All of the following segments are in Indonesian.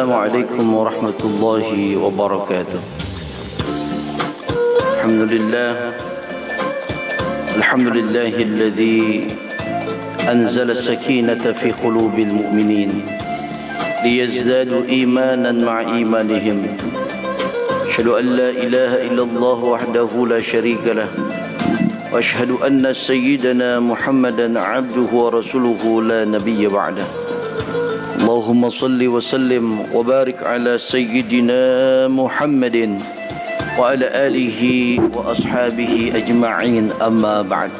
السلام عليكم ورحمة الله وبركاته. الحمد لله الذي أنزل السكينة في قلوب المؤمنين ليزدادوا إيمانا مع إيمانهم. أشهد أن لا إله إلا الله وحده لا شريك له، وأشهد أن سيدنا محمدا عبده ورسوله لا نبي بعده. اللهم صل وسلم وبارك على سيدنا محمد وعلى آله وأصحابه أجمعين، أما بعد.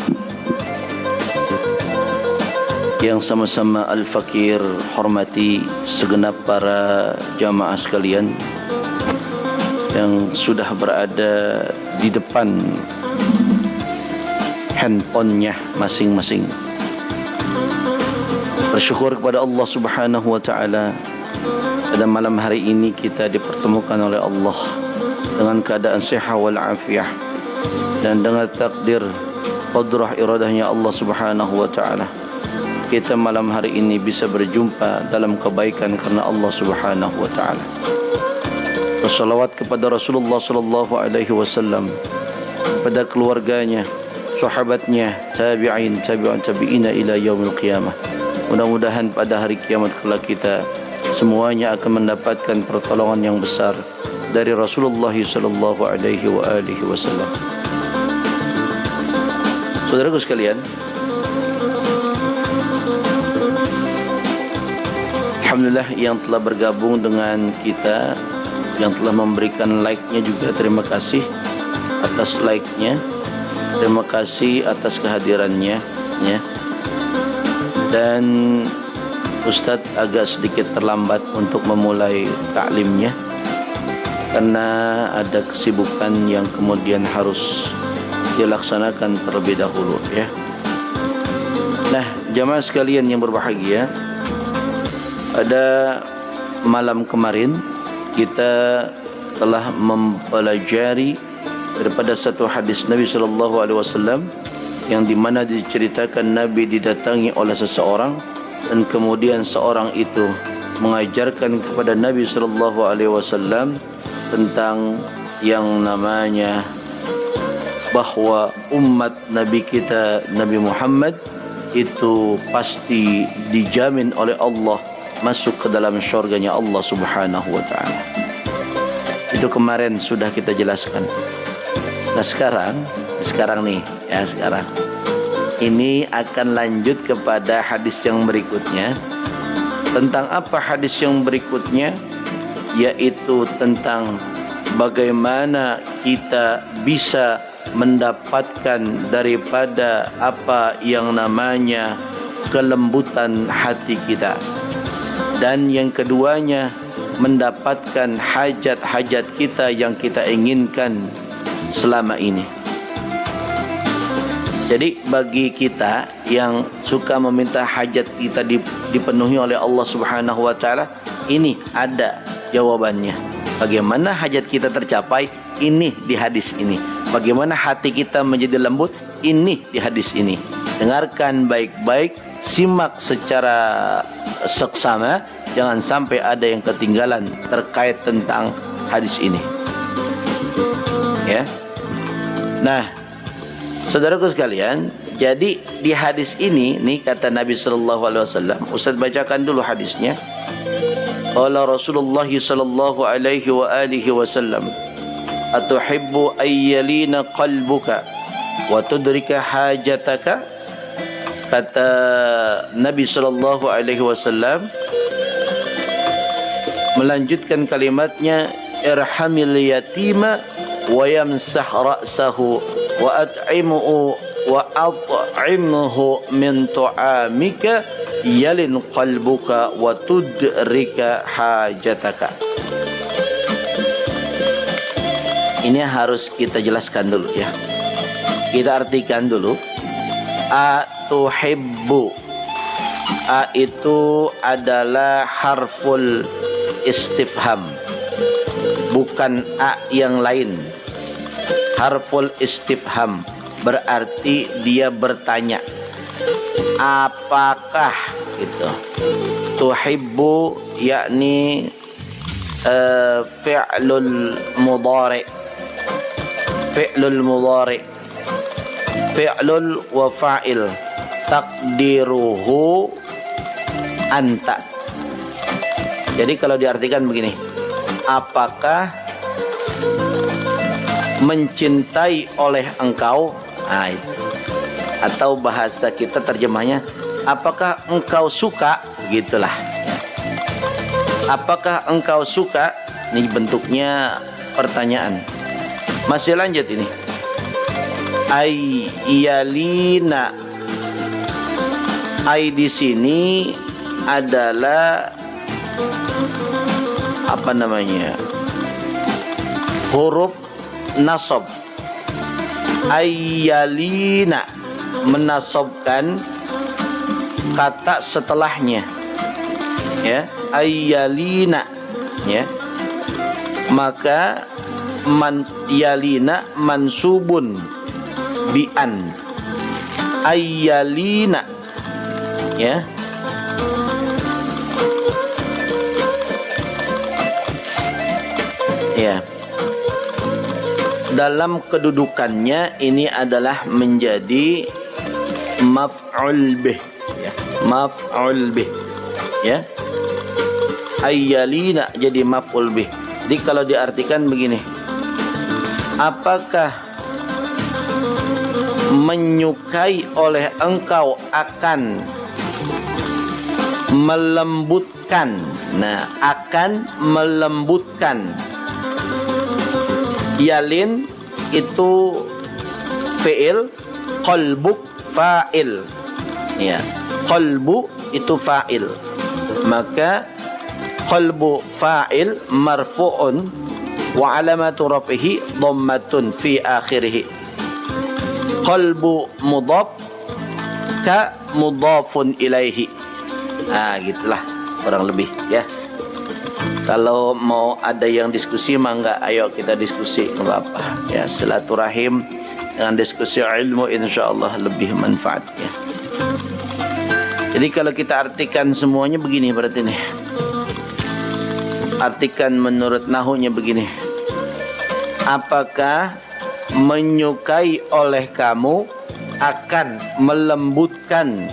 Yang sama-sama Al-Fakir hormati segenap para jamaah sekalian yang sudah berada di depan handphonenya masing-masing. Bersyukur kepada Allah Subhanahu wa Ta'ala, pada malam hari ini kita dipertemukan oleh Allah dengan keadaan sehat wal afiah, dan dengan takdir qadrah iradahnya Allah Subhanahu wa Ta'ala kita malam hari ini bisa berjumpa dalam kebaikan karena Allah Subhanahu wa Ta'ala. Bersalawat kepada Rasulullah sallallahu alaihi wasallam, kepada keluarganya, sahabatnya, tabi'in, tabi'un tabi'ina ila yaumil qiyamah. Mudah-mudahan pada hari kiamat kelak kita semuanya akan mendapatkan pertolongan yang besar dari Rasulullah sallallahu alaihi wasallam. Saudaraku sekalian, alhamdulillah yang telah bergabung dengan kita, yang telah memberikan like-nya juga terima kasih atas like-nya. Terima kasih atas kehadirannya ya. Dan Ustadz agak sedikit terlambat untuk memulai taklimnya karena ada kesibukan yang kemudian harus dilaksanakan terlebih dahulu ya. Nah, jamaah sekalian yang berbahagia, pada malam kemarin kita telah mempelajari daripada satu hadis Nabi sallallahu alaihi wasallam yang di mana diceritakan Nabi didatangi oleh seseorang dan kemudian seorang itu mengajarkan kepada Nabi sallallahu alaihi wasallam tentang yang namanya bahwa umat Nabi kita Nabi Muhammad itu pasti dijamin oleh Allah masuk ke dalam syurganya Allah Subhanahu wa Ta'ala. Itu kemarin sudah kita jelaskan. Nah sekarang ini akan lanjut kepada hadis yang berikutnya. Tentang apa hadis yang berikutnya? Yaitu tentang bagaimana kita bisa mendapatkan daripada apa yang namanya kelembutan hati kita. Dan yang keduanya, mendapatkan hajat-hajat kita yang kita inginkan selama ini. Jadi bagi kita yang suka meminta hajat kita dipenuhi oleh Allah Subhanahu wa Ta'ala, ini ada jawabannya. Bagaimana hajat kita tercapai? Ini di hadis ini. Bagaimana hati kita menjadi lembut? Ini di hadis ini. Dengarkan baik-baik, simak secara seksama, jangan sampai ada yang ketinggalan terkait tentang hadis ini. Ya. Nah, saudaraku sekalian, jadi di hadis ini nih kata Nabi sallallahu alaihi wasallam, Ustaz bacakan dulu hadisnya. Qala Rasulullah sallallahu alaihi wasallam, atuhibbu ayyalina qalbuka wa tudrika hajataka? Kata Nabi sallallahu alaihi wasallam melanjutkan kalimatnya, irhamil yatima wa yamsah ra'sahu wa at'imhu min tu'amika yalin qalbuka wa tudrika hajataka. Ini harus kita jelaskan dulu ya. Kita artikan dulu. Atuhibbu, a itu adalah harful istifham, bukan a yang lain. Harful istifham berarti dia bertanya, apakah gitu. Tuhibbu yakni fi'lul mudhari, fi'lul mudhari, fi'lul wa fa'il, takdiruhu anta. Jadi kalau diartikan begini, apakah mencintai oleh engkau, nah itu. Atau bahasa kita terjemahnya, apakah engkau suka, gitulah ya. Apakah engkau suka, ini bentuknya pertanyaan. Masih lanjut ini, ayyalina, ay di sini adalah apa namanya, huruf nasab. Ayyalina menasabkan kata setelahnya, ya, ayyalina, ya, maka yalina mansubun bi an, ayyalina, ya. Ya, dalam kedudukannya ini adalah menjadi maf'ul bih, ya, maf'ul bih, ya. Ayyalina jadi maf'ul bih. Jadi kalau diartikan begini, apakah menyukai oleh engkau akan melembutkan, nah, akan melembutkan. Yalin itu fi'il, qalbuk fa'il, ya, qalbu itu fa'il, maka qalbu fa'il marfu'un wa alamatu rafihi dhammatun fi akhirih. Qalbu mudhaf ka mudhafun ilaihi. Nah, gitulah kurang lebih, ya. Kalau mau ada yang diskusi, mangga, ayo kita diskusi, nggak apa, ya. Silaturahim dengan diskusi ilmu, insyaallah lebih manfaat, ya. Jadi kalau kita artikan semuanya begini, berarti nih, artikan menurut nahunya begini, apakah menyukai oleh kamu akan melembutkan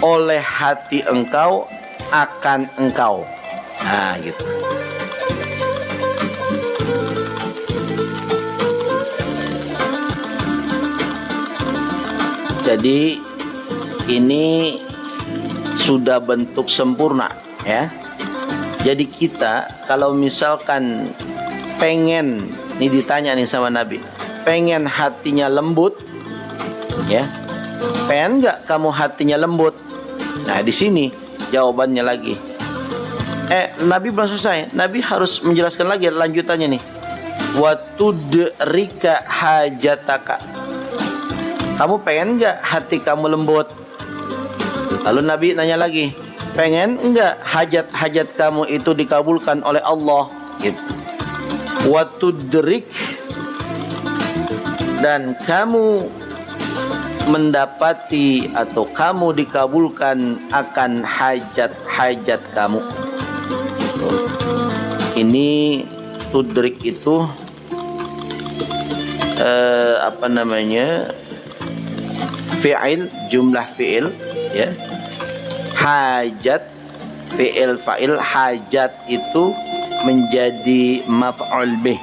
oleh hati engkau akan engkau. Nah, gitu. Jadi ini sudah bentuk sempurna, ya. Jadi kita kalau misalkan pengen, ini ditanya nih sama Nabi, pengen hatinya lembut, ya, pengen nggak kamu hatinya lembut? Nah, di sini jawabannya lagi. Nabi belum selesai. Nabi harus menjelaskan lagi lanjutannya nih. Wa tudrika hajataka. Kamu pengen nggak hati kamu lembut? Lalu Nabi nanya lagi, pengen enggak hajat-hajat kamu itu dikabulkan oleh Allah, gitu. Wa tudrik, dan kamu mendapati atau kamu dikabulkan akan hajat-hajat kamu. Ini tudrik itu apa namanya, fi'il, jumlah fi'il, ya. Hajat fi'il fa'il, hajat itu menjadi maf'ul bih.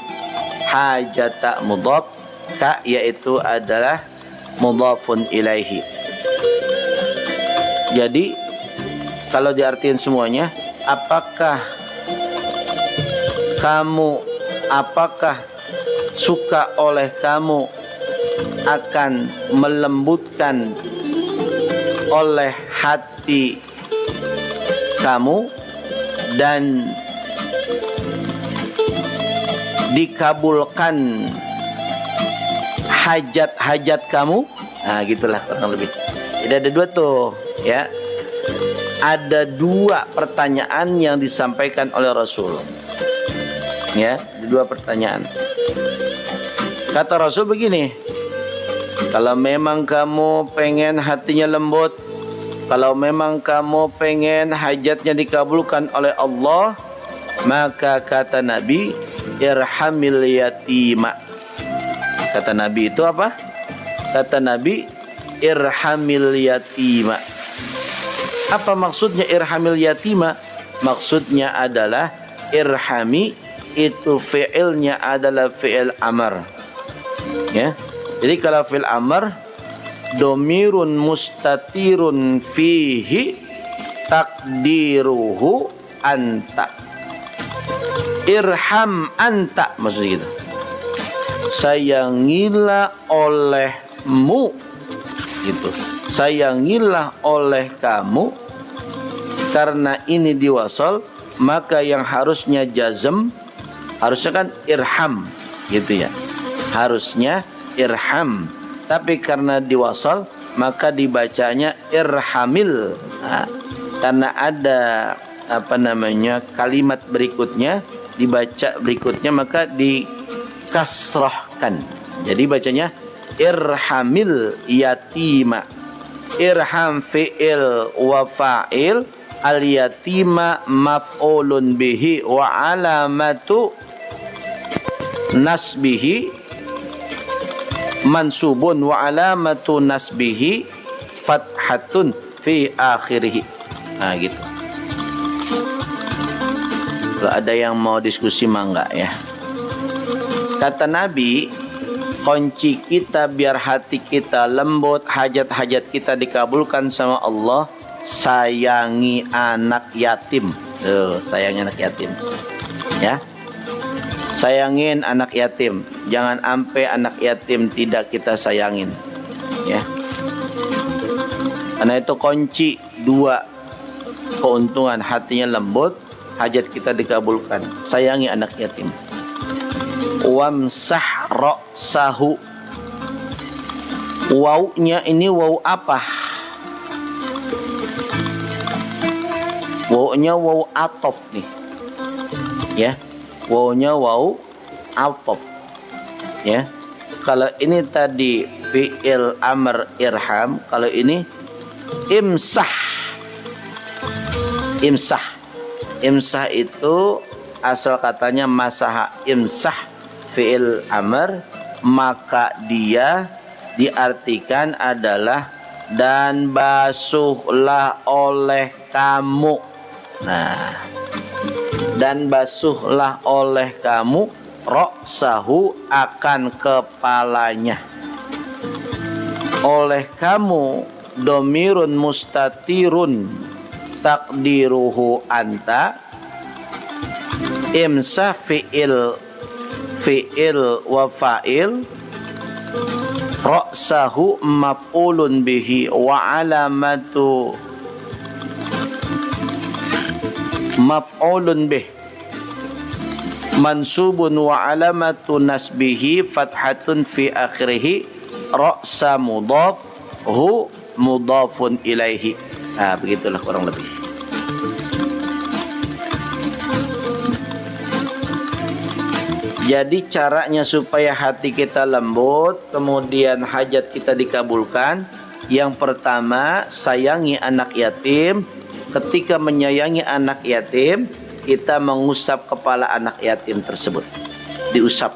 Hajata mudhaf, ka yaitu adalah mudhafun ilaihi. Jadi kalau diartikan semuanya, apakah suka oleh kamu akan melembutkan oleh hati kamu dan dikabulkan hajat-hajat kamu. Nah, gitulah kurang lebih. Jadi ada dua tuh, ya. Ada dua pertanyaan yang disampaikan oleh Rasul. Ya, dua pertanyaan. Kata Rasul begini, kalau memang kamu pengen hatinya lembut, kalau memang kamu pengen hajatnya dikabulkan oleh Allah, Maka kata Nabi, irhamil yatima. Kata Nabi itu apa? Kata Nabi, irhamil yatima. Apa maksudnya irhamil yatima? Maksudnya adalah irhami itu fi'ilnya adalah fi'il amr. Ya. Jadi kalau fi'il amr, domirun mustatirun fihi takdiruhu anta. Irham anta, maksudnya gitu. Sayangilah olehmu, gitu. Sayangilah oleh kamu. Karena ini diwasal, maka yang harusnya jazm, harusnya kan irham, gitu ya. Harusnya irham. Tapi karena diwasal, maka dibacanya irhamil. Nah, karena ada kalimat berikutnya, dibaca berikutnya, maka dikasrahkan. Jadi bacanya irhamil yatima. Irham fi'il wa fa'il, al yatima maf'ulun bihi wa alamatu nasbihi mansubun wa alamatu nasbihi fathatun fi akhirih. Nah gitu. Kalau ada yang mau diskusi mangga ya. Kata Nabi, kunci kita biar hati kita lembut, hajat-hajat kita dikabulkan sama Allah, sayangi anak yatim. Tuh, sayangi anak yatim. Ya. Sayangin anak yatim. Jangan sampai anak yatim tidak kita sayangin. Ya. Karena itu kunci dua keuntungan, hatinya lembut, hajat kita dikabulkan. Sayangi anak yatim. Wamsah ra'sahu. Wawnya ini waw apa? Wawnya waw atof nih. Ya. Wawnya waw atof. Ya. Kalau ini tadi fi'il amr irham, kalau ini imsah. Imsah. Imsah itu asal katanya masaha. Imsah fi'il amr, maka dia diartikan adalah dan basuhlah oleh kamu. Nah, dan basuhlah oleh kamu ra'sahu akan kepalanya. Oleh kamu domirun mustatirun takdiruhu anta. Imsah fi'il wa fa'il, ra'sahu maf'ulun bihi wa alamatu maf'ulun bih mansubun wa alamatu nasbihi fathatun fi akhirih, ra'sa mudhaf hu mudhafun ilaihi. Nah, begitulah kurang lebih. Jadi caranya supaya hati kita lembut, kemudian hajat kita dikabulkan. Yang pertama, sayangi anak yatim. Ketika menyayangi anak yatim, kita mengusap kepala anak yatim tersebut. Diusap.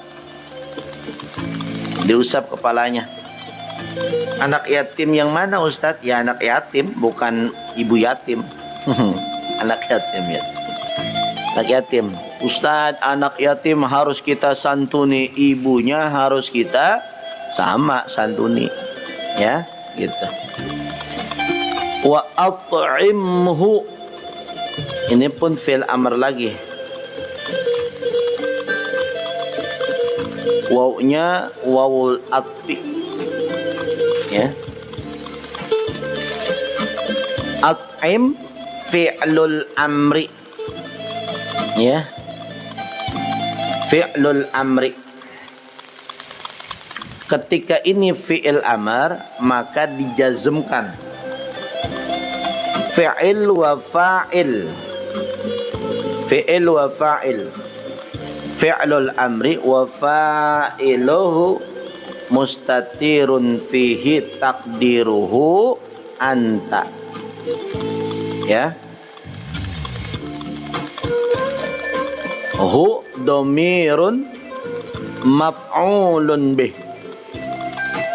Diusap kepalanya. Anak yatim yang mana, Ustadz? Ya anak yatim, bukan ibu yatim. Anak yatim ya. Anak yatim. Ustadz, anak yatim harus kita santuni, ibunya harus kita sama santuni. Ya, gitu. Wa at'imhu. Ini pun fi'il amr lagi. Wawnya wawul atfi. Ya. At'im fi'lul amri. Ya. Fi'lul amri. Ketika ini fi'il amr, maka dijazmkan. Fi'il wa fa'il. Fi'il wa fa'il. Fi'lul amri wa fa'iluhu mustatirun fihi takdiruhu anta. Ya. Hu domirun maf'ulun bih.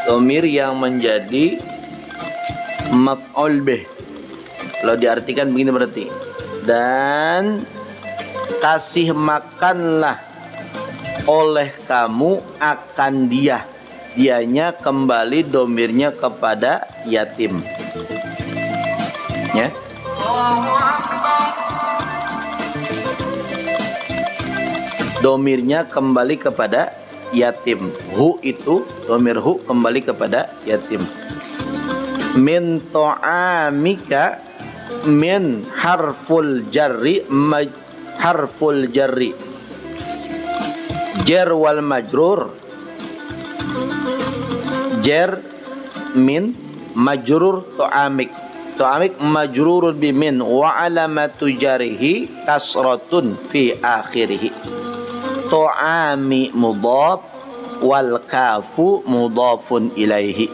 Domir yang menjadi maf'ul bih. Kalau diartikan begini berarti. Dan kasih makanlah oleh kamu akan dia. Dianya kembali domirnya kepada yatim. Ya. Domirnya kembali kepada yatim. Hu itu, domir hu kembali kepada yatim. Min ta'amika, min harful jarri, harful jarri. Jar wal majrur. Jar min, majrur ta'amik. Ta'amik majrurun bi min wa alamatu jarihi kasratun fi akhirih. Ta'ami mudhaf wal kafu mudhafun ilaihi.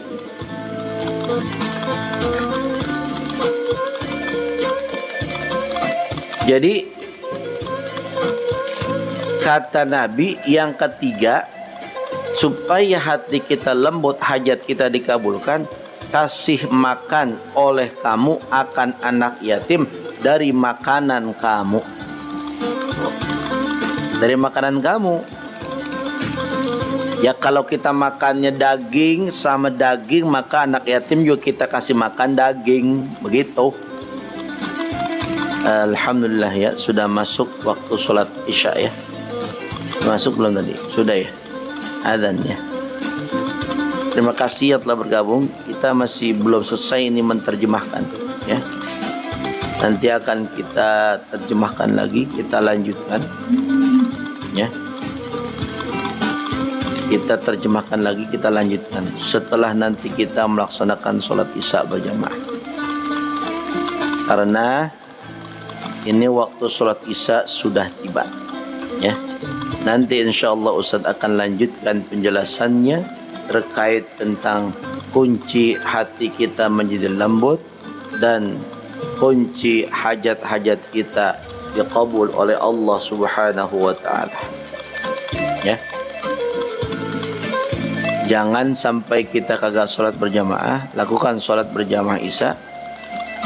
Jadi kata Nabi yang ketiga, supaya hati kita lembut, hajat kita dikabulkan, kasih makan oleh kamu akan anak yatim dari makanan kamu. Dari makanan kamu. Ya kalau kita makannya daging sama daging, maka anak yatim juga kita kasih makan daging. Begitu. Alhamdulillah ya, sudah masuk waktu sholat isya ya. Masuk belum tadi? Sudah ya. Adzan ya. Terima kasih yang telah bergabung. Kita masih belum selesai ini menterjemahkan ya. Nanti akan kita terjemahkan lagi, kita lanjutkan ya. Kita terjemahkan lagi, kita lanjutkan setelah nanti kita melaksanakan sholat isya berjamaah. Karena ini waktu sholat isya sudah tiba ya. Nanti insyaallah Ustaz akan lanjutkan penjelasannya terkait tentang kunci hati kita menjadi lembut dan kunci hajat-hajat kita dikabul oleh Allah Subhanahu wa taala. Ya. Jangan sampai kita kagak sholat berjamaah, lakukan sholat berjamaah isya.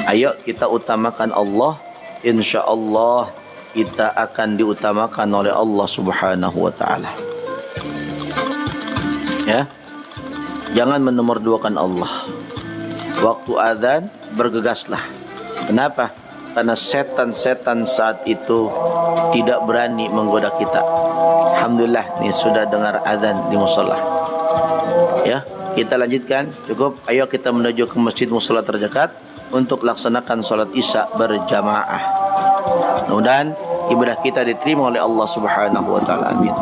Ayo kita utamakan Allah, insyaallah kita akan diutamakan oleh Allah Subhanahu wa taala. Ya. Jangan menomorduakan Allah. Waktu azan bergegaslah. Kenapa? Karena setan-setan saat itu tidak berani menggoda kita. Alhamdulillah nih sudah dengar azan di mushola. Ya, kita lanjutkan. Cukup. Ayo kita menuju ke masjid mushola terdekat untuk laksanakan sholat isya berjamaah. Mudah-mudahan ibadah kita diterima oleh Allah Subhanahu wa taala. Amin.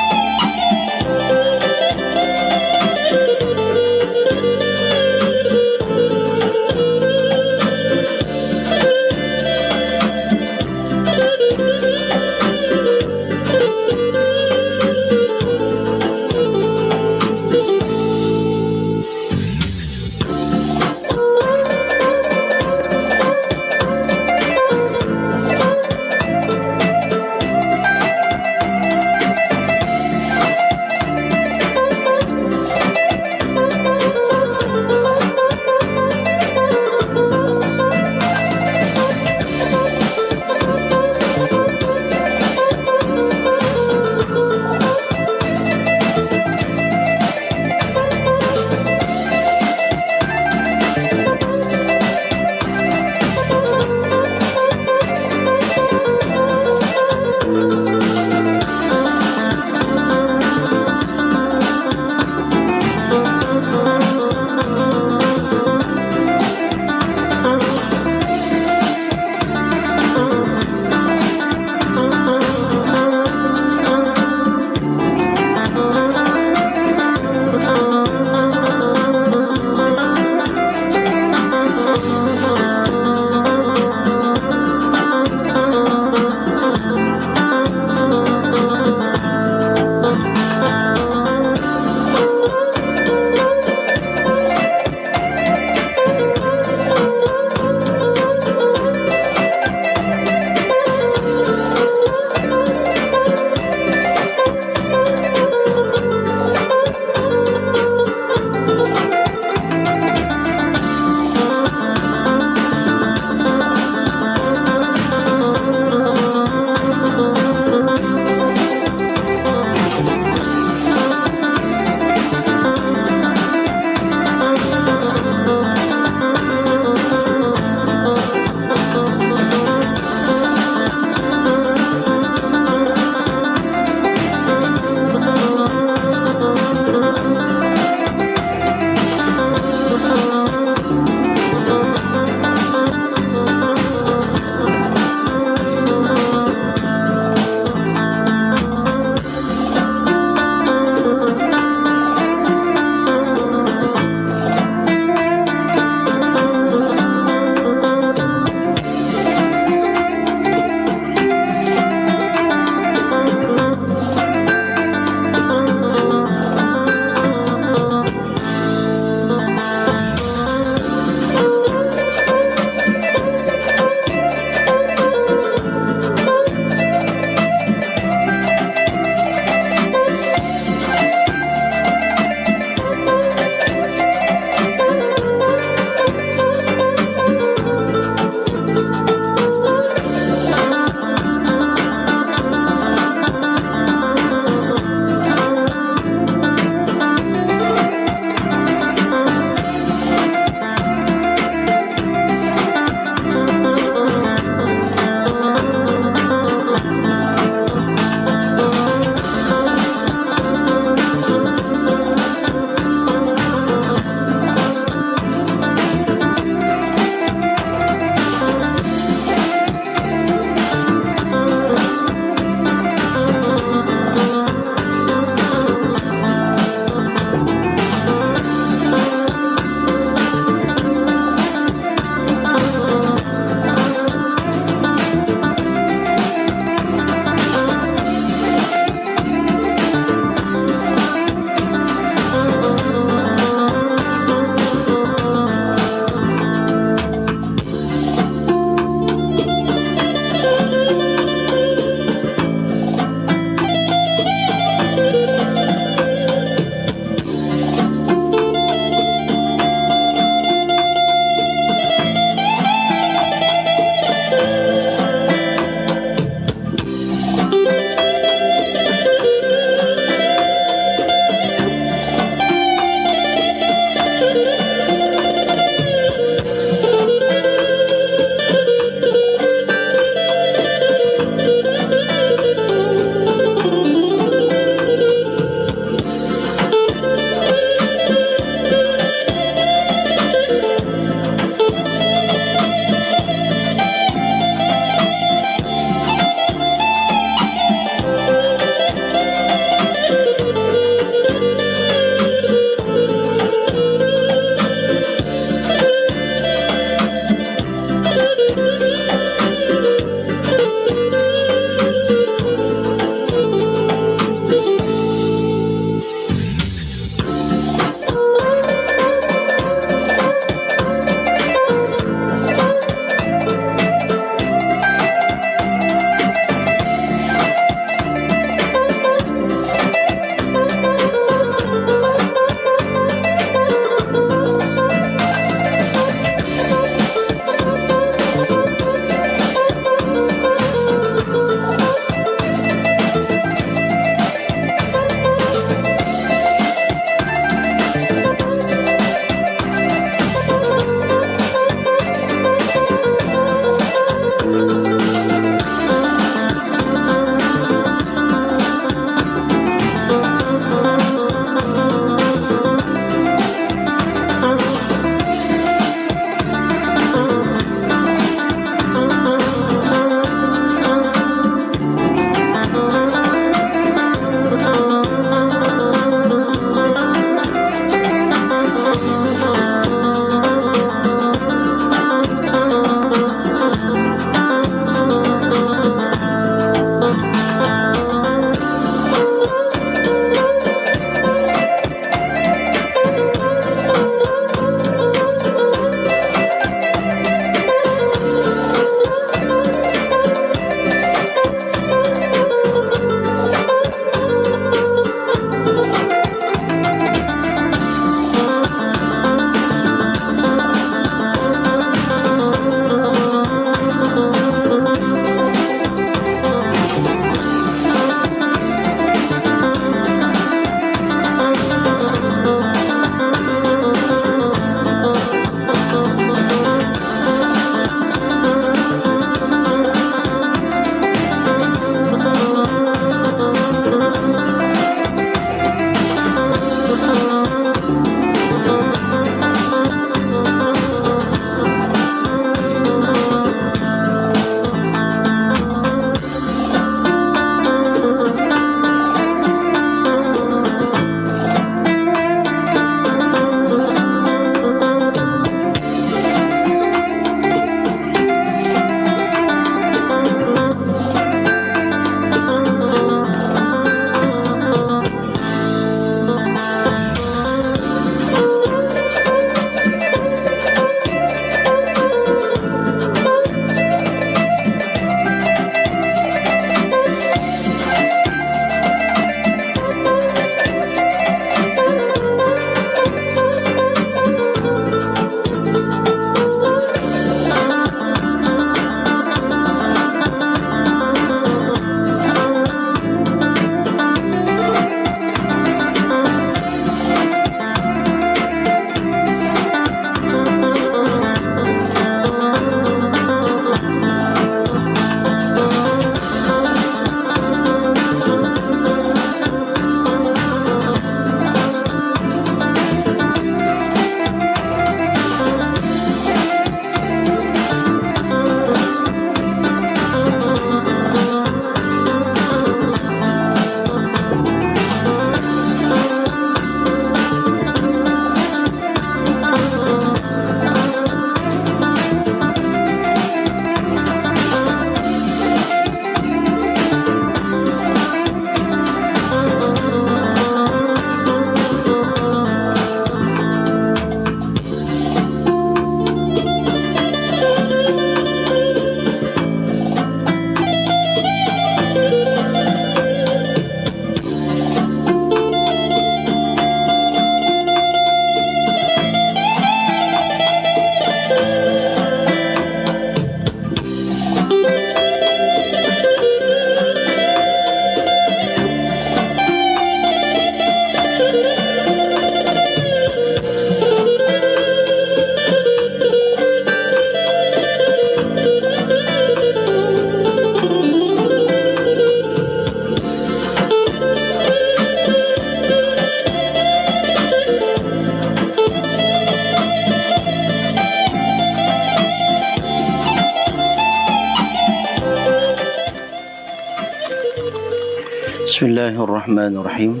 Bismillahirrahmanirrahim.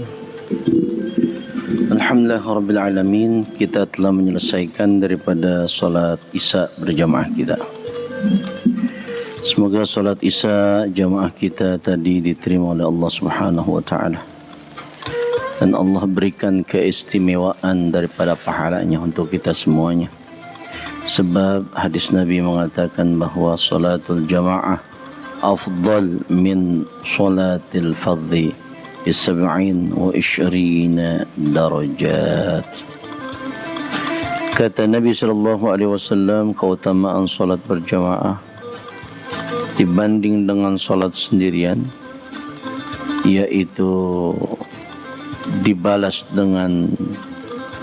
Alhamdulillahirrabbilalamin. Kita telah menyelesaikan daripada solat Isya berjamaah kita. Semoga solat Isya jamaah kita tadi diterima oleh Allah Subhanahu wa taala. Dan Allah berikan keistimewaan daripada pahalanya untuk kita semuanya. Sebab hadis Nabi mengatakan bahawa salatul jamaah afdal min salatil fardhi bi-27 darajat. Kata Nabi SAW, keutamaan salat berjamaah dibanding dengan salat sendirian, yaitu dibalas dengan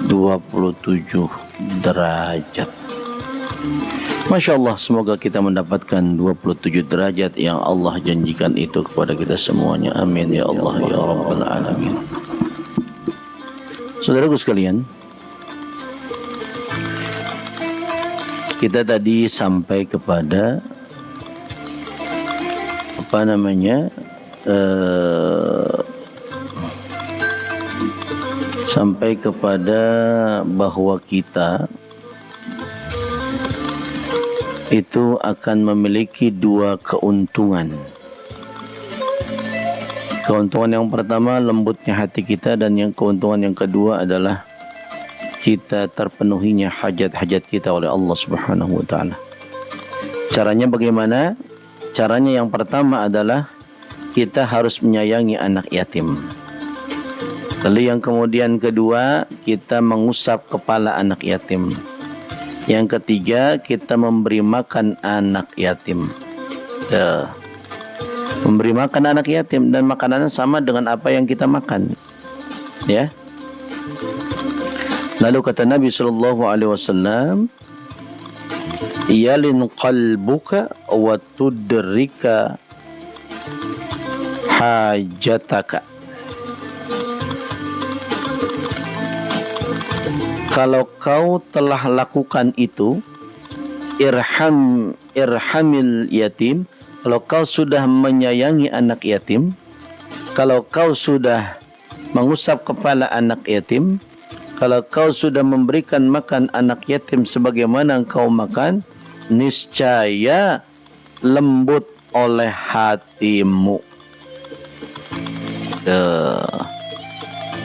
27 derajat. Masya Allah, semoga kita mendapatkan 27 derajat yang Allah janjikan itu kepada kita semuanya. Amin ya Allah ya Rabbal Alamin. Saudaraku sekalian, kita tadi sampai kepada sampai kepada bahawa kita itu akan memiliki dua keuntungan. Keuntungan yang pertama lembutnya hati kita, dan yang keuntungan yang kedua adalah kita terpenuhinya hajat-hajat kita oleh Allah Subhanahu wa taala. Caranya bagaimana? Caranya yang pertama adalah kita harus menyayangi anak yatim. Lalu yang kemudian kedua, kita mengusap kepala anak yatim. Yang ketiga, kita memberi makan anak yatim. Memberi makan anak yatim, dan makanannya sama dengan apa yang kita makan. Ya. Lalu kata Nabi SAW, yalin qalbuka wa tudrika hajataka. Kalau kau telah lakukan itu, irhamil yatim, kalau kau sudah menyayangi anak yatim, kalau kau sudah mengusap kepala anak yatim, kalau kau sudah memberikan makan anak yatim sebagaimana kau makan, niscaya lembut oleh hatimu.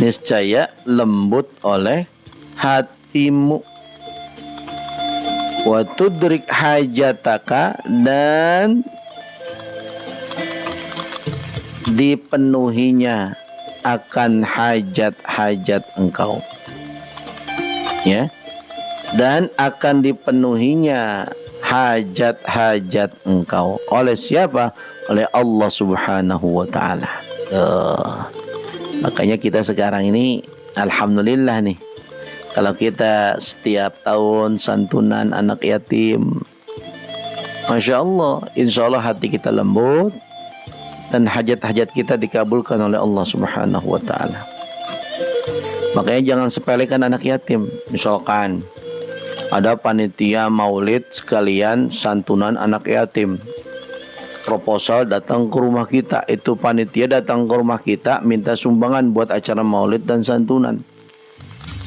Niscaya lembut oleh hatimu. Wa tudrik hajataka, dan dipenuhinya akan hajat-hajat engkau. Ya. Dan akan dipenuhinya hajat-hajat engkau. Oleh siapa? Oleh Allah Subhanahu wa taala. Makanya kita sekarang ini alhamdulillah nih, kalau kita setiap tahun santunan anak yatim, Masya Allah, insya Allah hati kita lembut dan hajat-hajat kita dikabulkan oleh Allah Subhanahu wa ta'ala. Makanya jangan sepelekan anak yatim. Misalkan ada panitia maulid sekalian santunan anak yatim, proposal datang ke rumah kita, itu panitia datang ke rumah kita minta sumbangan buat acara maulid dan santunan.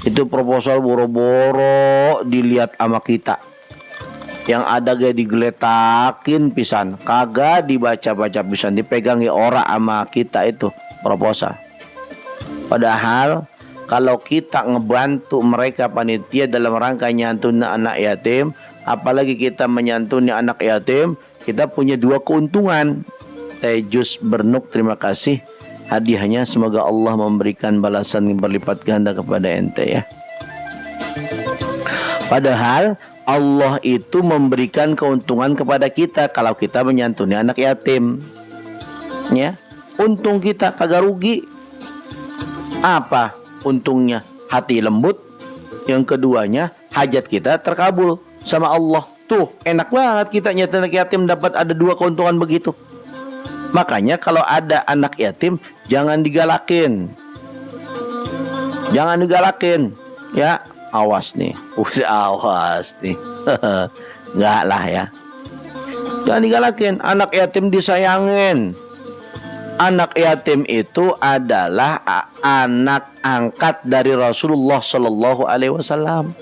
Itu proposal boro-boro dilihat sama kita. Yang ada gak digeletakin pisan, kagak dibaca-baca pisan, dipegangi ora sama kita itu proposal. Padahal kalau kita ngebantu mereka panitia dalam rangka nyantuni anak yatim, apalagi kita menyantuni anak yatim, kita punya dua keuntungan. Tejus Bernuk, terima kasih hadiahnya, semoga Allah memberikan balasan yang berlipat ganda kepada ente ya. Padahal Allah itu memberikan keuntungan kepada kita kalau kita menyantuni anak yatim. Ya, untung kita kagak rugi. Apa untungnya? Hati lembut. Yang keduanya, hajat kita terkabul sama Allah. Tuh, enak banget kita nyantuni anak yatim dapat ada dua keuntungan begitu. Makanya kalau ada anak yatim jangan digalakin. Jangan digalakin. Ya, awas nih. Awas nih. Enggak lah ya. Jangan digalakin. Anak yatim disayangin. Anak yatim itu adalah anak angkat dari Rasulullah Shallallahu Alaihi Wasallam.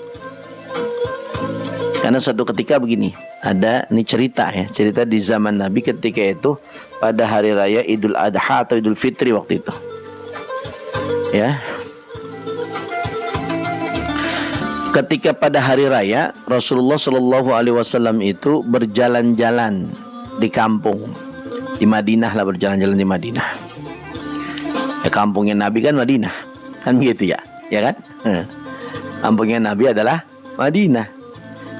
Karena satu ketika begini, ada ini cerita di zaman Nabi ketika itu pada hari raya Idul Adha atau Idul Fitri waktu itu. Ya. Ketika pada hari raya Rasulullah Shallallahu Alaihi Wasallam itu berjalan-jalan di kampung. Di Madinah lah, berjalan-jalan di Madinah. Ya, kampungnya Nabi kan Madinah, kan begitu ya, ya kan? Kampungnya Nabi adalah Madinah.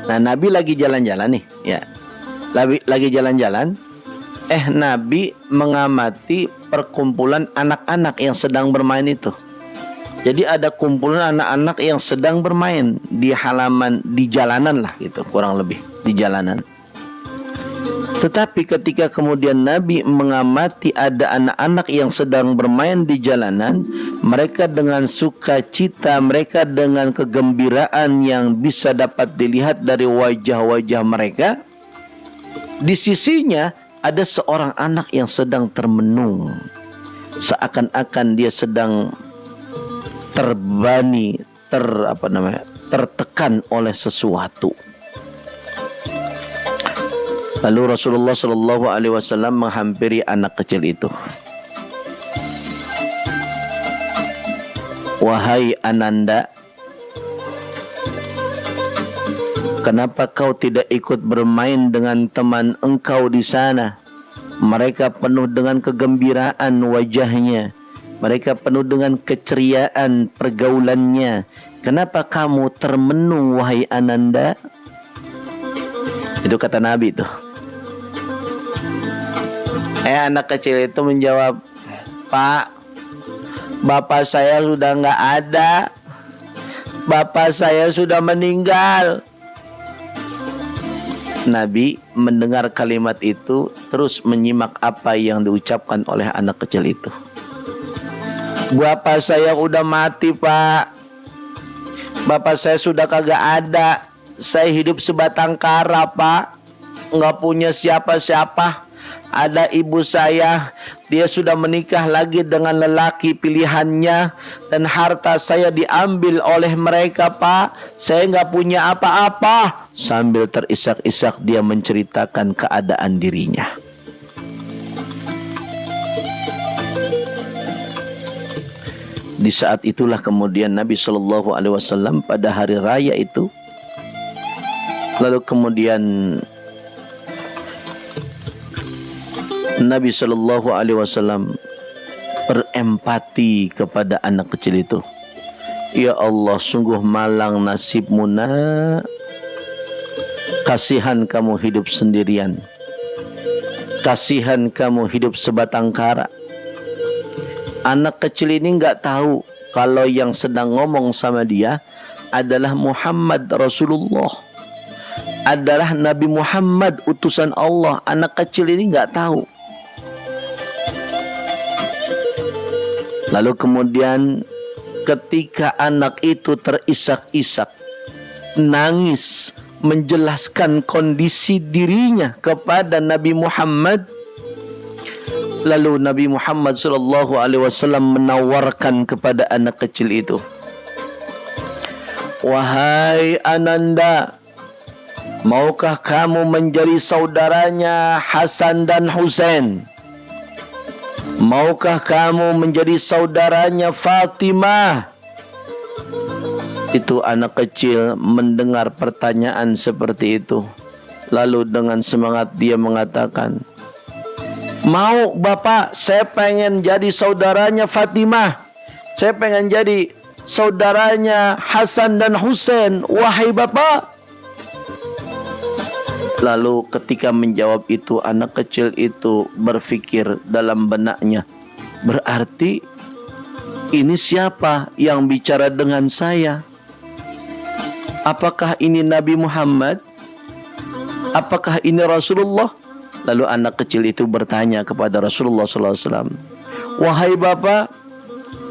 Nah, Nabi lagi jalan-jalan nih, ya. Lagi jalan-jalan. Nabi mengamati perkumpulan anak-anak yang sedang bermain itu. Jadi ada kumpulan anak-anak yang sedang bermain di halaman, di jalanan lah gitu, kurang lebih di jalanan. Tetapi ketika kemudian Nabi mengamati ada anak-anak yang sedang bermain di jalanan, mereka dengan sukacita, mereka dengan kegembiraan yang bisa dapat dilihat dari wajah-wajah mereka. Di sisinya ada seorang anak yang sedang termenung, seakan-akan dia sedang terbani, tertekan oleh sesuatu. Lalu Rasulullah Shallallahu Alaihi Wasallam menghampiri anak kecil itu. Wahai Ananda, kenapa kau tidak ikut bermain dengan teman engkau di sana? Mereka penuh dengan kegembiraan wajahnya, mereka penuh dengan keceriaan pergaulannya. Kenapa kamu termenung, wahai Ananda? Itu kata Nabi itu. Anak kecil itu menjawab, Pak, bapak saya sudah nggak ada. Bapak saya sudah meninggal. Nabi mendengar kalimat itu terus menyimak apa yang diucapkan oleh anak kecil itu. Bapak saya udah mati, Pak. Bapak saya sudah kagak ada. Saya hidup sebatang kara, Pak. Nggak punya siapa-siapa. Ada ibu saya, dia sudah menikah lagi dengan lelaki pilihannya, dan harta saya diambil oleh mereka, Pak. Saya nggak punya apa-apa. Sambil terisak-isak dia menceritakan keadaan dirinya. Di saat itulah kemudian Nabi Shallallahu Alaihi Wasallam pada hari raya itu, lalu kemudian Nabi Shallallahu Alaihi Wasallam berempati kepada anak kecil itu. Ya Allah, sungguh malang nasibmu, nak. Kasihan kamu hidup sendirian. Kasihan kamu hidup sebatang kara. Anak kecil ini nggak tahu kalau yang sedang ngomong sama dia adalah Muhammad Rasulullah, adalah Nabi Muhammad utusan Allah. Anak kecil ini nggak tahu. Lalu kemudian ketika anak itu terisak-isak, nangis, menjelaskan kondisi dirinya kepada Nabi Muhammad, lalu Nabi Muhammad Sallallahu Alaihi Wasallam menawarkan kepada anak kecil itu, wahai Ananda, maukah kamu menjadi saudaranya Hasan dan Husain? Maukah kamu menjadi saudaranya Fatimah? Itu anak kecil mendengar pertanyaan seperti itu, lalu dengan semangat dia mengatakan, mau Bapak, saya pengen jadi saudaranya Fatimah. Saya pengen jadi saudaranya Hasan dan Husain, wahai Bapak. Lalu ketika menjawab itu, anak kecil itu berpikir dalam benaknya, berarti ini siapa yang bicara dengan saya? Apakah ini Nabi Muhammad? Apakah ini Rasulullah? Lalu anak kecil itu bertanya kepada Rasulullah SAW, wahai Bapak,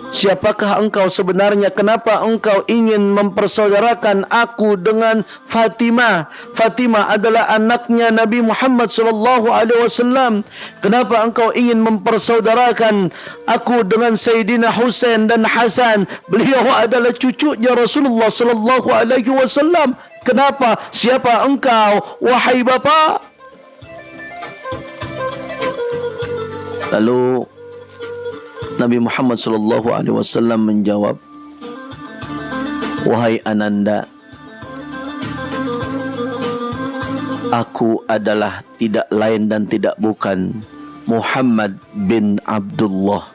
siapakah engkau sebenarnya? Kenapa engkau ingin mempersaudarakan aku dengan Fatimah? Fatimah adalah anaknya Nabi Muhammad SAW. Kenapa engkau ingin mempersaudarakan aku dengan Sayyidina Husain dan Hasan? Beliau adalah cucunya Rasulullah SAW. Kenapa? Siapa engkau, wahai bapa? Lalu Nabi Muhammad SAW menjawab, wahai Ananda, aku adalah tidak lain dan tidak bukan Muhammad bin Abdullah.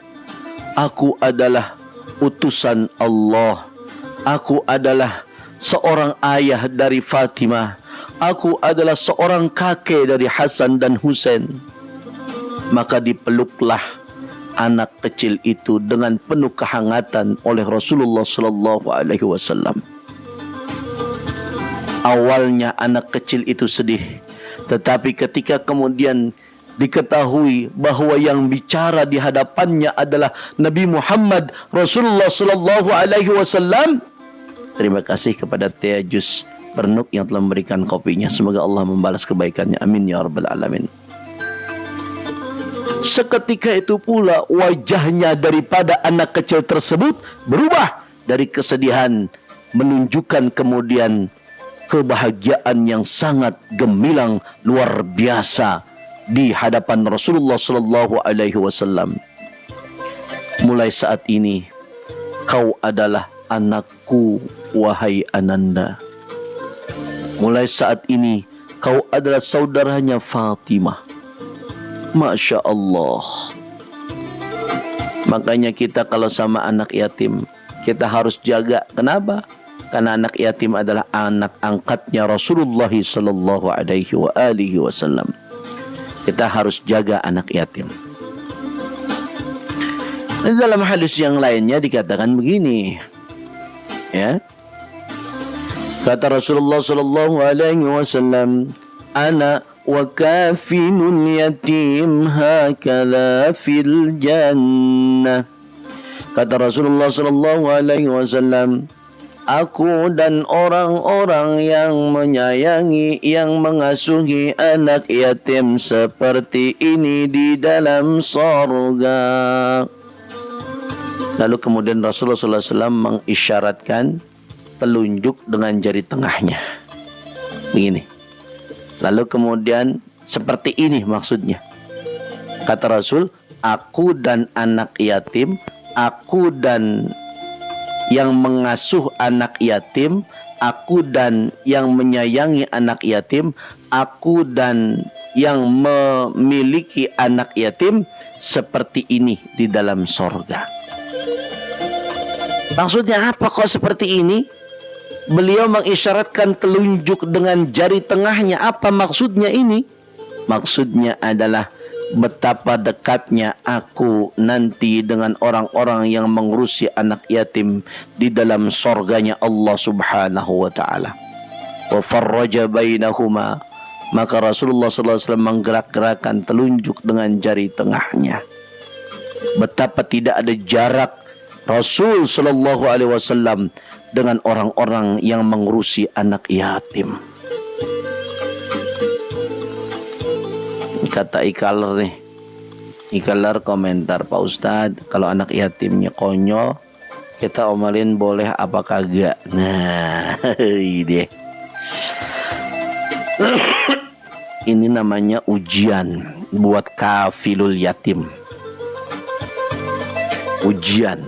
Aku adalah utusan Allah. Aku adalah seorang ayah dari Fatimah. Aku adalah seorang kakek dari Hasan dan Husain. Maka dipeluklah anak kecil itu dengan penuh kehangatan oleh Rasulullah SAW. Awalnya anak kecil itu sedih, tetapi ketika kemudian diketahui bahwa yang bicara di hadapannya adalah Nabi Muhammad Rasulullah SAW, terima kasih kepada Tia Jus Bernuk yang telah memberikan kopinya. Semoga Allah membalas kebaikannya. Amin ya rabbal alamin. Seketika itu pula wajahnya daripada anak kecil tersebut berubah dari kesedihan menunjukkan kemudian kebahagiaan yang sangat gemilang luar biasa di hadapan Rasulullah SAW. Mulai saat ini kau adalah anakku, wahai Ananda. Mulai saat ini kau adalah saudaranya Fatimah. Masya Allah. Makanya kita kalau sama anak yatim, kita harus jaga. Kenapa? Karena anak yatim adalah anak angkatnya Rasulullah SAW. Kita harus jaga anak yatim. Dalam hadis yang lainnya dikatakan begini, ya. Kata Rasulullah SAW, ana wa kafinul yatim hakala fil jannah. Kata Rasulullah SAW, aku dan orang-orang yang menyayangi, yang mengasuhi anak yatim seperti ini di dalam sorga. Lalu kemudian Rasulullah SAW mengisyaratkan telunjuk dengan jari tengahnya. Begini. Lalu kemudian seperti ini maksudnya. Kata Rasul, aku dan anak yatim, aku dan yang mengasuh anak yatim, aku dan yang menyayangi anak yatim, aku dan yang memiliki anak yatim seperti ini di dalam sorga. Maksudnya apa kok seperti ini? Beliau mengisyaratkan telunjuk dengan jari tengahnya. Apa maksudnya ini? Maksudnya adalah betapa dekatnya aku nanti dengan orang-orang yang mengurusi anak yatim di dalam sorganya Allah Subhanahu wa ta'ala. Wa farraja bainahuma. Maka Rasulullah SAW menggerak-gerakkan telunjuk dengan jari tengahnya. Betapa tidak ada jarak Rasul SAW dengan orang-orang yang mengurusi anak yatim. Kata Ikaler nih, Ikaler komentar, Pak Ustadz, kalau anak yatimnya konyol, kita omelin boleh apa kagak? Nah, ide. Ini namanya ujian buat kafilul yatim. Ujian.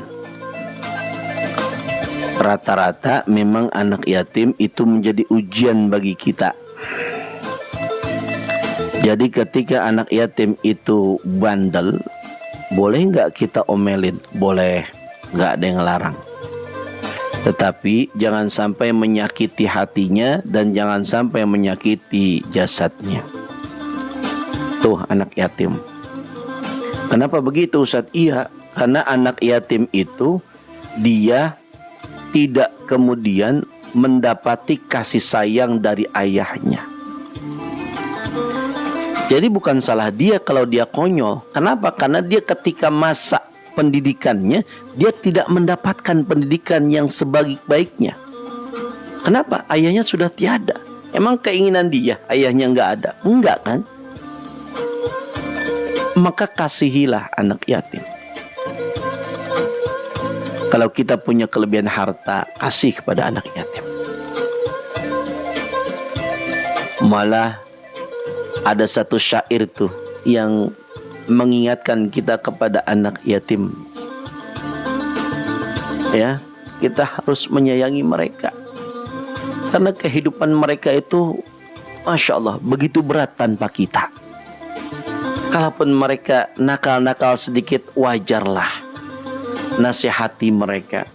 Rata-rata memang anak yatim itu menjadi ujian bagi kita. Jadi ketika anak yatim itu bandel, boleh nggak kita omelin? Boleh, nggak ada yang larang. Tetapi jangan sampai menyakiti hatinya dan jangan sampai menyakiti jasadnya. Tuh anak yatim. Kenapa begitu Ustaz? Iya, karena anak yatim itu dia tidak kemudian mendapati kasih sayang dari ayahnya. Jadi bukan salah dia kalau dia konyol. Kenapa? Karena dia ketika masa pendidikannya, dia tidak mendapatkan pendidikan yang sebaik-baiknya. Kenapa? Ayahnya sudah tiada. Emang keinginan dia ayahnya nggak ada? Enggak kan? Maka kasihilah anak yatim. Kalau kita punya kelebihan harta, kasih kepada anak yatim. Malah ada satu syair tuh yang mengingatkan kita kepada anak yatim. Ya, kita harus menyayangi mereka. Karena kehidupan mereka itu, Masya Allah, begitu berat tanpa kita. Kalaupun mereka nakal-nakal sedikit, wajarlah. Nasihati mereka.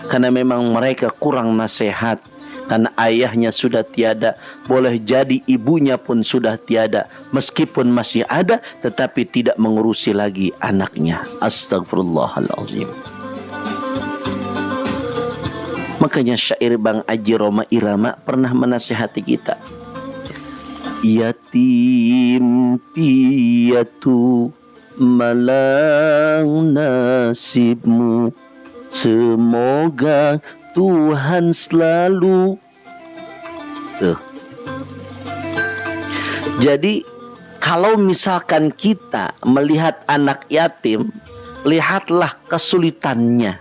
Karena memang mereka kurang nasihat. Karena ayahnya sudah tiada. Boleh jadi ibunya pun sudah tiada. Meskipun masih ada, tetapi tidak mengurusi lagi anaknya. Astagfirullahaladzim. Makanya syair Bang Aji Roma Irama pernah menasihati kita. Yatim piatu malang nasibmu, semoga Tuhan selalu. Tuh. Jadi kalau misalkan kita melihat anak yatim, lihatlah kesulitannya.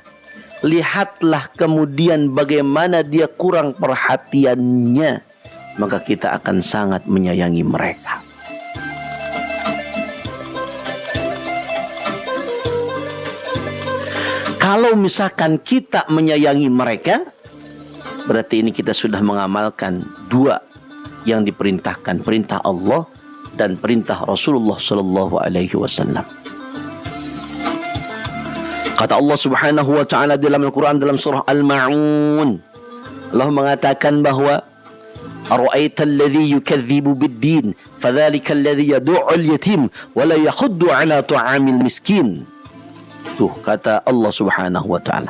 Lihatlah kemudian bagaimana dia kurang perhatiannya. Maka kita akan sangat menyayangi mereka. Kalau misalkan kita menyayangi mereka, berarti ini kita sudah mengamalkan dua yang diperintahkan. Perintah Allah dan perintah Rasulullah SAW. Kata Allah Subhanahu wa ta'ala dalam Al-Quran dalam surah Al-Ma'un, Allah mengatakan bahwa Ara'aita alladhi yukadzibu bid-din fadhalika alladhi yadu'ul yatim wa la yakhuddu ala ta'amil miskin. Tuh kata Allah Subhanahu wa ta'ala.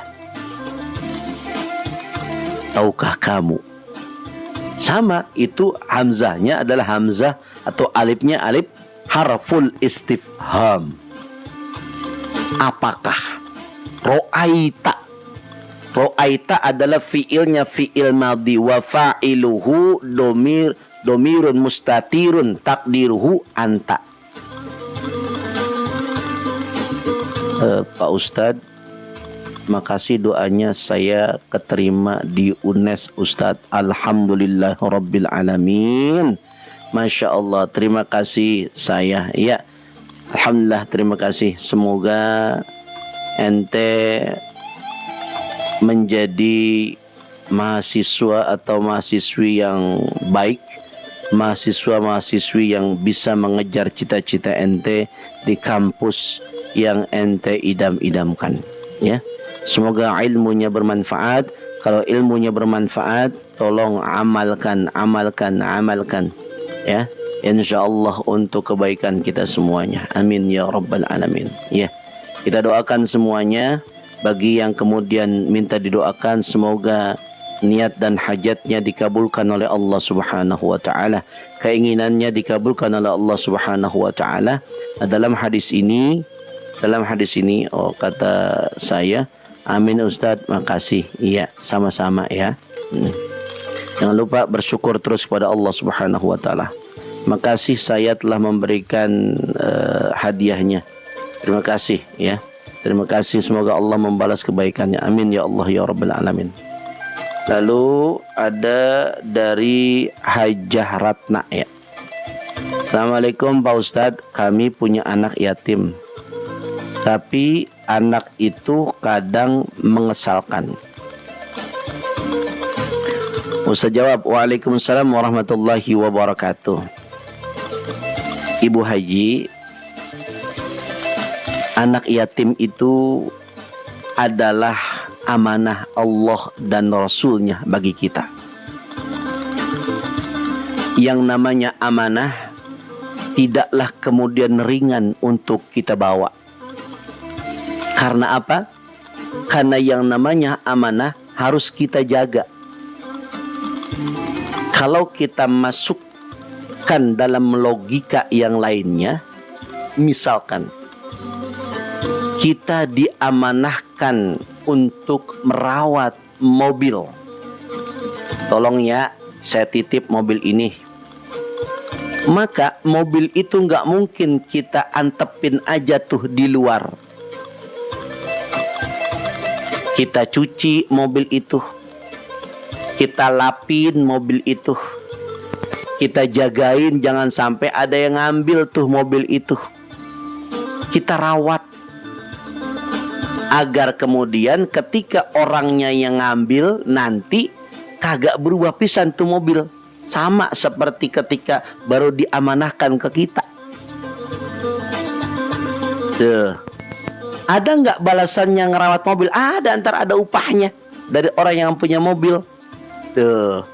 Tahukah kamu? Sama, itu hamzahnya adalah hamzah atau alifnya alif harful istifham. Apakah? Ro'aita. Ro'aita adalah fiilnya fiil madhi wa fa'iluhu domirun mustatirun takdiruhu anta. Pak Ustadz, makasih doanya saya keterima di UNES Ustadz. Alhamdulillah Rabbil Alamin. Masya Allah, terima kasih saya. Ya, Alhamdulillah, terima kasih. Semoga ente menjadi mahasiswa atau mahasiswi yang baik, mahasiswa-mahasiswi yang bisa mengejar cita-cita ente di kampus yang ente idam-idamkan, ya. Semoga ilmunya bermanfaat. Kalau ilmunya bermanfaat, tolong amalkan, ya. Insyaallah untuk kebaikan kita semuanya. Amin ya rabbal alamin. Ya. Kita doakan semuanya. Bagi yang kemudian minta didoakan, semoga niat dan hajatnya dikabulkan oleh Allah Subhanahu wa ta'ala. Keinginannya dikabulkan oleh Allah Subhanahu wa ta'ala. Dalam hadis ini, kata saya, amin Ustadz, makasih. Iya, sama-sama ya. Jangan lupa bersyukur terus kepada Allah Subhanahu wa ta'ala. Makasih saya telah memberikan hadiahnya. Terima kasih ya. Terima kasih, semoga Allah membalas kebaikannya. Amin ya Allah ya Rabbal Alamin. Lalu ada dari Hajah Ratna ya. Assalamualaikum Pak Ustadz, kami punya anak yatim. Tapi anak itu kadang mengesalkan. Ustadz jawab, Waalaikumsalam warahmatullahi wabarakatuh. Ibu Haji, anak yatim itu adalah amanah Allah dan Rasulnya bagi kita. Yang namanya amanah tidaklah kemudian ringan untuk kita bawa. Karena apa? Karena yang namanya amanah harus kita jaga. Kalau kita masukkan dalam logika yang lainnya, misalkan kita diamanahkan untuk merawat mobil. Tolong ya, saya titip mobil ini. Maka mobil itu nggak mungkin kita antepin aja tuh di luar. Kita cuci mobil itu, kita lapin mobil itu, kita jagain jangan sampai ada yang ngambil tuh mobil itu. Kita rawat agar kemudian ketika orangnya yang ngambil nanti kagak berubah pisan tuh mobil. Sama seperti ketika baru diamanahkan ke kita. Tuh. Ada nggak balasannya ngerawat mobil? Ada, ntar ada upahnya dari orang yang punya mobil. Tuh.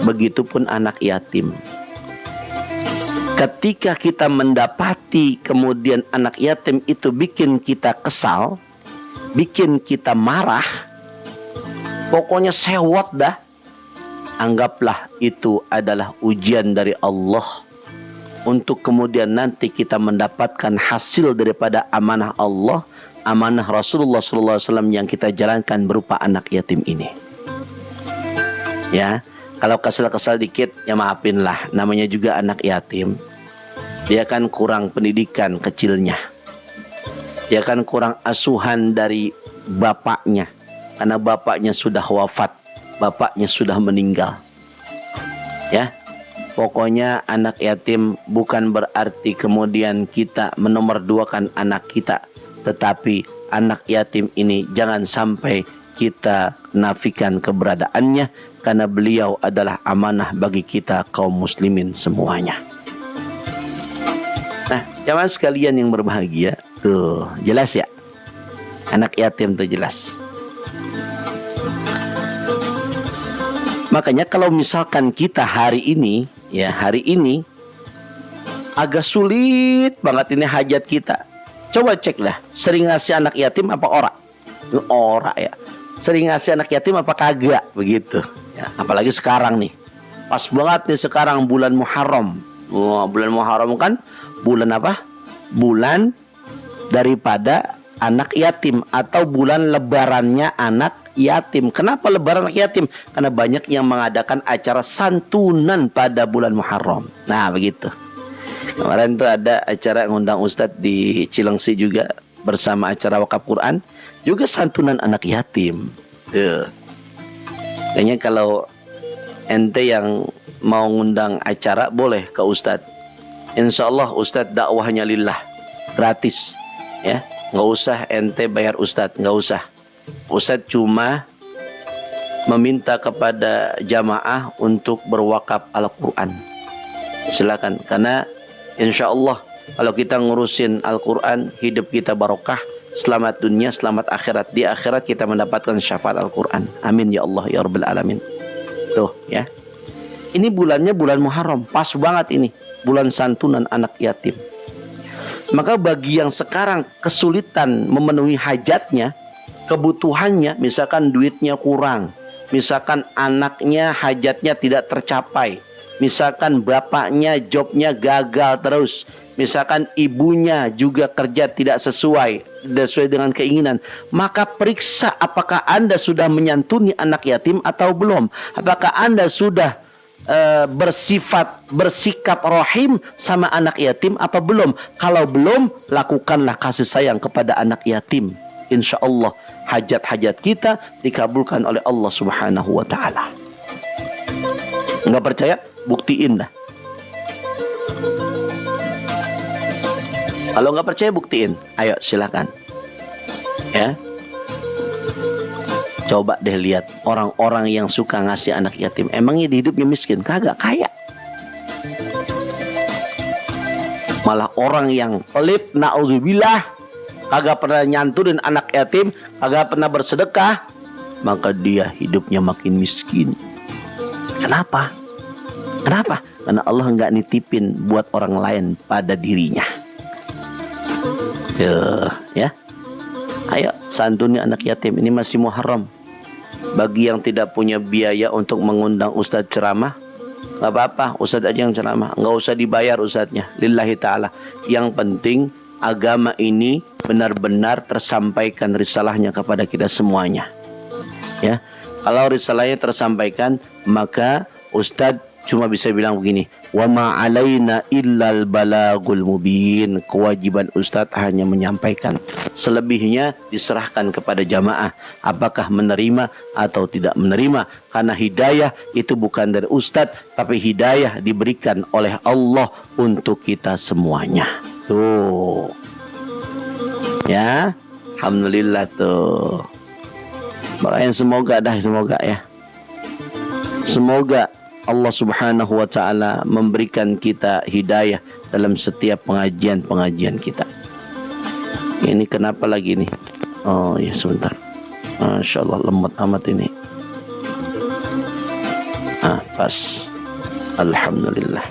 Begitupun anak yatim. Ketika kita mendapati kemudian anak yatim itu bikin kita kesal, bikin kita marah, pokoknya sewot dah. Anggaplah itu adalah ujian dari Allah untuk kemudian nanti kita mendapatkan hasil daripada amanah Allah, amanah Rasulullah SAW yang kita jalankan berupa anak yatim ini. Ya, kalau kesal-kesal dikit ya maafin lah, namanya juga anak yatim. Dia kan kurang pendidikan kecilnya, dia kan kurang asuhan dari bapaknya, karena bapaknya sudah wafat, bapaknya sudah meninggal. Ya, pokoknya anak yatim bukan berarti kemudian kita menomorduakan anak kita, tetapi anak yatim ini jangan sampai kita nafikan keberadaannya, karena beliau adalah amanah bagi kita kaum muslimin semuanya. Nah, jamaah sekalian yang berbahagia, tuh jelas ya, anak yatim tuh jelas. Makanya kalau misalkan kita hari ini, ya hari ini agak sulit banget ini hajat kita. Coba cek lah, sering ngasih anak yatim apa ora? Ora ya. Sering ngasih anak yatim apa kagak? Begitu. Ya, apalagi sekarang nih. Pas banget nih sekarang bulan Muharram. Oh, bulan Muharram kan bulan apa? Bulan daripada anak yatim atau bulan lebarannya anak yatim. Kenapa lebaran anak yatim? Karena banyak yang mengadakan acara santunan pada bulan Muharram. Nah, begitu. Kemarin tuh ada acara ngundang Ustadz di Cilengsi juga bersama acara wakaf Quran, juga santunan anak yatim. Tuh. Kayaknya kalau ente yang mau ngundang acara boleh ke Ustadz. Insya Allah Ustadz dakwahnya lillah, gratis, ya. Nggak usah ente bayar Ustadz, nggak usah. Ustadz cuma meminta kepada jamaah untuk berwakaf Al-Quran. Silakan, karena insya Allah kalau kita ngurusin Al-Quran, hidup kita barokah, selamat dunia, selamat akhirat. Di akhirat kita mendapatkan syafaat Al-Quran. Amin ya Allah ya Rabbal Alamin. Tuh ya, ini bulannya bulan Muharram, pas banget ini, bulan santunan anak yatim. Maka bagi yang sekarang kesulitan memenuhi hajatnya, kebutuhannya, misalkan duitnya kurang, misalkan anaknya hajatnya tidak tercapai, misalkan bapaknya jobnya gagal terus, misalkan ibunya juga kerja tidak sesuai dengan keinginan, maka periksa apakah Anda sudah menyantuni anak yatim atau belum. Apakah Anda sudah bersikap rahim sama anak yatim apa belum? Kalau belum, lakukanlah kasih sayang kepada anak yatim. Insya Allah hajat-hajat kita dikabulkan oleh Allah Subhanahu wa Ta'ala. Nggak percaya? Buktiin dah. Kalau nggak percaya, buktiin. Ayo silakan. Ya. Coba deh lihat orang-orang yang suka ngasih anak yatim. Emangnya di hidupnya miskin? Kagak, kaya. Malah orang yang pelit, na'udzubillah, kagak pernah nyanturin anak yatim, kagak pernah bersedekah, maka dia hidupnya makin miskin. Kenapa? Kenapa? Karena Allah nggak nitipin buat orang lain pada dirinya. Ya. Ayo santuni anak yatim. Ini masih Muharram. Bagi yang tidak punya biaya untuk mengundang ustadz ceramah, nggak apa-apa, ustadz aja yang ceramah, nggak usah dibayar ustadznya, lillahi ta'ala. Yang penting agama ini benar-benar tersampaikan risalahnya kepada kita semuanya. Ya, kalau risalahnya tersampaikan, maka Ustadz cuma bisa bilang begini, wa ma alaina illal balagul mubin. Kewajiban Ustadz hanya menyampaikan. Selebihnya diserahkan kepada jamaah, apakah menerima atau tidak menerima. Karena hidayah itu bukan dari Ustadz, tapi hidayah diberikan oleh Allah untuk kita semuanya. Tuh. Ya, alhamdulillah tuh. Makanya semoga ya. Semoga Allah Subhanahu wa taala memberikan kita hidayah dalam setiap pengajian kita. Ini kenapa lagi nih? Oh ya, sebentar. Masya Allah, lemot amat ini. Pas. Alhamdulillah.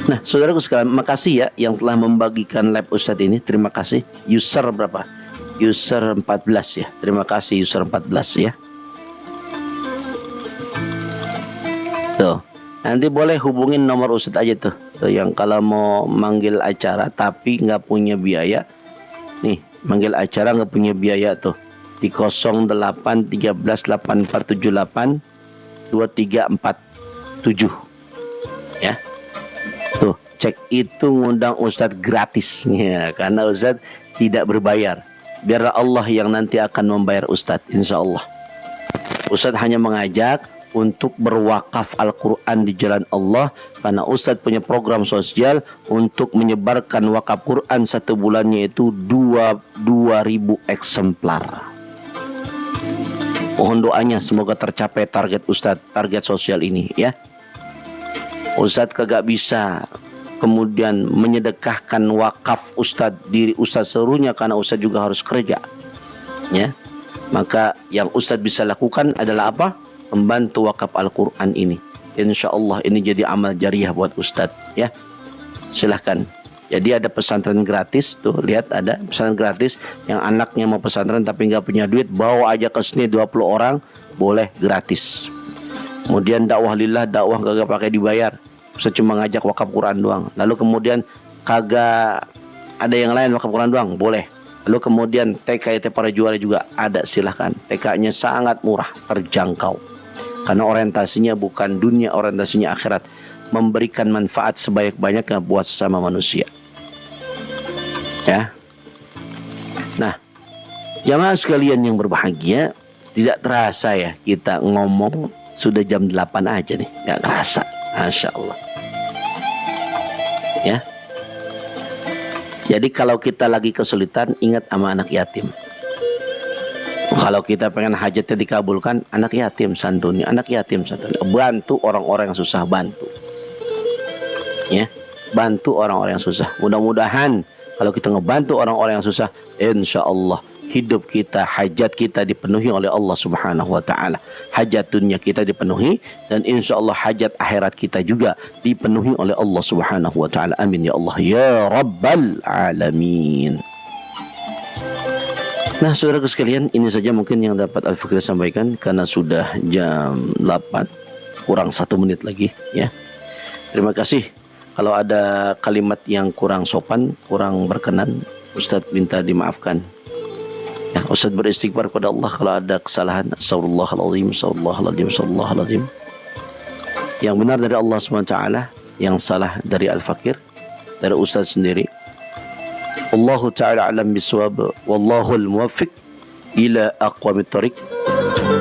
Nah, saudaraku sekalian, makasih ya yang telah membagikan live Ustadz ini. Terima kasih. User berapa? User 14 ya. Terima kasih user 14 ya. Tuh, nanti boleh hubungin nomor Ustadz aja tuh. Tuh, yang kalau mau manggil acara tapi nggak punya biaya. Nih, manggil acara nggak punya biaya tuh. Di 08138478 2347 ya. Tuh, cek itu ngundang Ustadz gratis ya, karena Ustadz tidak berbayar. Biarlah Allah yang nanti akan membayar Ustadz, insya Allah. Ustadz hanya mengajak untuk berwakaf Al-Quran di jalan Allah, karena Ustadz punya program sosial untuk menyebarkan wakaf Quran satu bulannya itu 2.000 eksemplar. Mohon doanya semoga tercapai target Ustadz, target sosial ini ya. Ustadz kagak bisa kemudian menyedekahkan wakaf Ustadz, diri Ustadz seluruhnya, karena Ustadz juga harus kerja ya. Maka yang Ustadz bisa lakukan adalah apa? Membantu wakaf Al-Quran ini. Insya Allah ini jadi amal jariah buat Ustadz ya. Silahkan. Jadi ada pesantren gratis tuh, lihat ada pesantren gratis yang anaknya mau pesantren tapi nggak punya duit, bawa aja ke sini 20 orang, boleh gratis. Kemudian dakwah lillah, dakwah kagak pakai dibayar, saya cuma ngajak wakaf Quran doang. Lalu kemudian kagak ada yang lain, wakaf Quran doang, boleh. Lalu kemudian TK itu para juara juga ada, silahkan. TK-nya sangat murah, terjangkau. Karena orientasinya bukan dunia, orientasinya akhirat. Memberikan manfaat sebanyak-banyaknya buat sesama manusia. Ya. Nah, jamaah sekalian yang berbahagia, tidak terasa ya kita ngomong sudah jam 8 aja nih, nggak kerasa. Masya Allah. Ya. Jadi kalau kita lagi kesulitan, ingat sama anak yatim. Kalau kita pengen hajatnya dikabulkan, anak yatim santuni, anak yatim santuni. Bantu orang-orang yang susah, bantu. Ya, bantu orang-orang yang susah. Mudah-mudahan kalau kita ngebantu orang-orang yang susah, insya Allah hidup kita, hajat kita dipenuhi oleh Allah Subhanahu wa taala. Hajat dunia kita dipenuhi, dan insya Allah hajat akhirat kita juga dipenuhi oleh Allah Subhanahu wa taala. Amin ya Allah ya rabbal alamin. Nah, saudara sekalian, ini saja mungkin yang dapat Al-Fikri sampaikan, karena sudah jam 8 kurang 1 menit lagi ya. Terima kasih. Kalau ada kalimat yang kurang sopan, kurang berkenan, Ustadz minta dimaafkan. Ya, Ustadz beristighfar kepada Allah kalau ada kesalahan. Astagfirullahaladzim, astagfirullahaladzim, astagfirullahaladzim. Yang benar dari Allah SWT, yang salah dari Al-Fakir, dari Ustadz sendiri. Allahu ta'ala alam biswab, wallahul muwaffiq ila aqwamit thariq.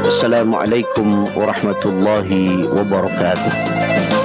Assalamualaikum warahmatullahi wabarakatuh.